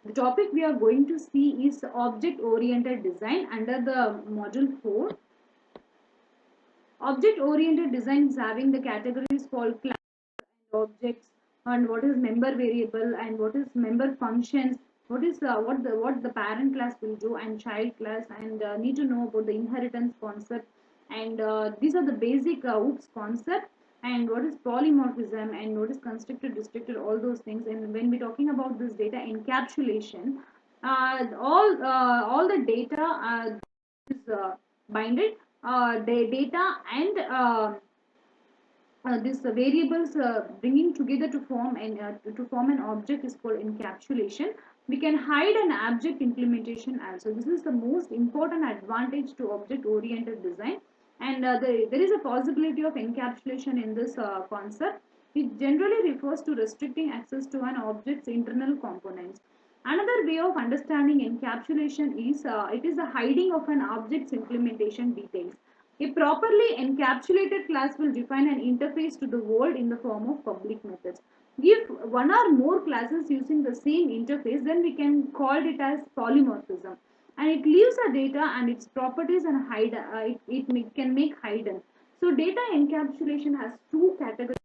The topic we are going to see is object oriented design under the module 4. Object oriented design is having the categories called class and objects, and what is member variable and what is member functions, what is what the parent class will do and child class, and need to know about the inheritance concept, and these are the basic OOPS concept, and what is polymorphism and what is constructed restricted, all those things. And when we're talking about this data encapsulation, all the data is binded data and this variables bringing together to form an object is called encapsulation. We can hide an object implementation also. This is the most important advantage to object oriented design, and there is a possibility of encapsulation in this concept. It generally refers to restricting access to an object's internal components. Another way of understanding encapsulation is it is the hiding of an object's implementation details. A properly encapsulated class will define an interface to the world in the form of public methods. If one or more classes using the same interface, then we can call it as polymorphism. And it leaves the data and its properties and hide, can make hidden. So data encapsulation has two categories,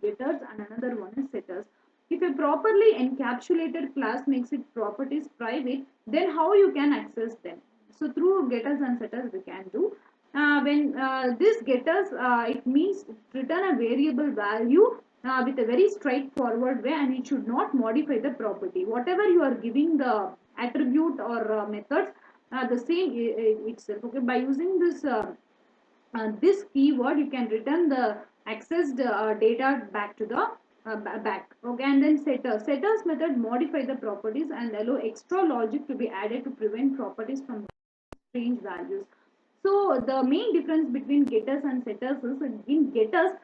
getters and another one is setters. If a properly encapsulated class makes its properties private, then how you can access them? So through getters and setters we can do. When this getters, it means return a variable value with a very straightforward way, and it should not modify the property. Whatever you are giving the attribute or methods, the same itself. Okay, by using this keyword, you can return the accessed data back to the back. Okay, and then setters method modify the properties and allow extra logic to be added to prevent properties from strange values. So the main difference between getters and setters is in getters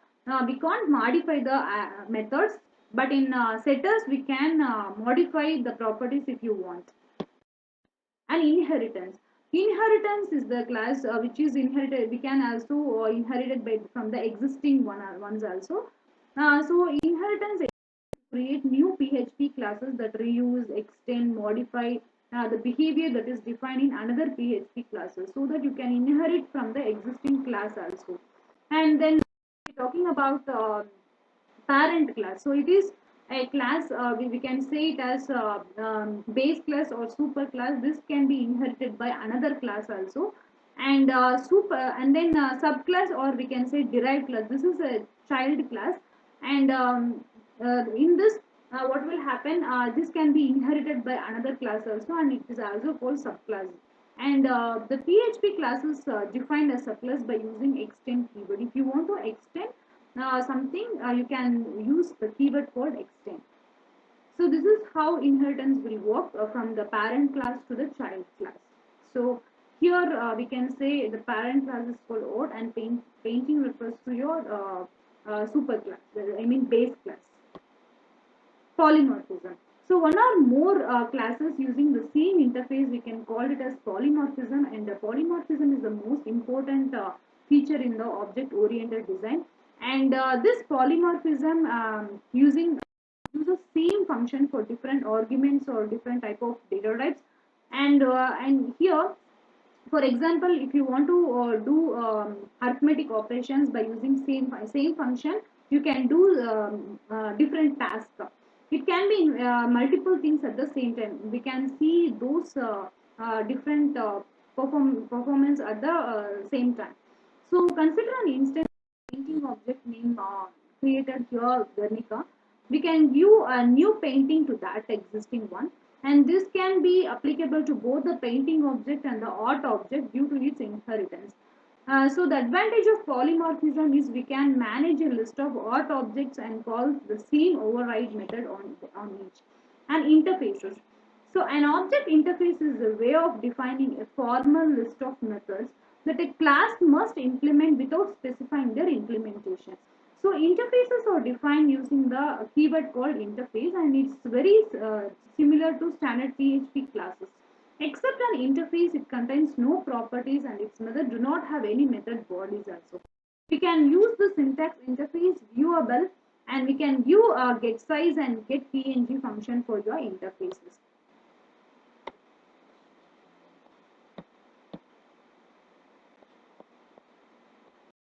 we can't modify the methods, but in setters we can modify the properties if you want. And inheritance is the class which is inherited. We can also inherited by from the existing ones also. So inheritance create new PHP classes that reuse, extend, modify the behavior that is defined in another PHP classes, so that you can inherit from the existing class also. And then talking about parent class. So it is a class, we can say it as base class or super class. This can be inherited by another class also. And and then subclass, or we can say derived class. This is a child class, and in this what will happen, this can be inherited by another class also, and it is also called subclass. And the PHP classes defined as subclass by using extend keyword. If you want to extend something, you can use the keyword called extend. So this is how inheritance will work from the parent class to the child class. So here we can say the parent class is called odd, and painting refers to your super class, I mean base class. Polymorphism. So one or more classes using the same interface, we can call it as polymorphism, and the polymorphism is the most important feature in the object oriented design. And this polymorphism uses same function for different arguments or different type of data types. And here, for example, if you want to do arithmetic operations by using same function, you can do different tasks. It can be multiple things at the same time. We can see those different performance at the same time. So consider an instance painting object name created here, Guernica. We can view a new painting to that existing one, and this can be applicable to both the painting object and the art object due to its inheritance. So the advantage of polymorphism is we can manage a list of art objects and call the same override method on each. And interfaces. So an object interface is a way of defining a formal list of methods that a class must implement without specifying their implementation. So interfaces are defined using the keyword called interface, and it's very similar to standard PHP classes. Except an interface, it contains no properties and its method do not have any method bodies also. We can use the syntax interface viewable, and we can view get size and get png function for your interfaces.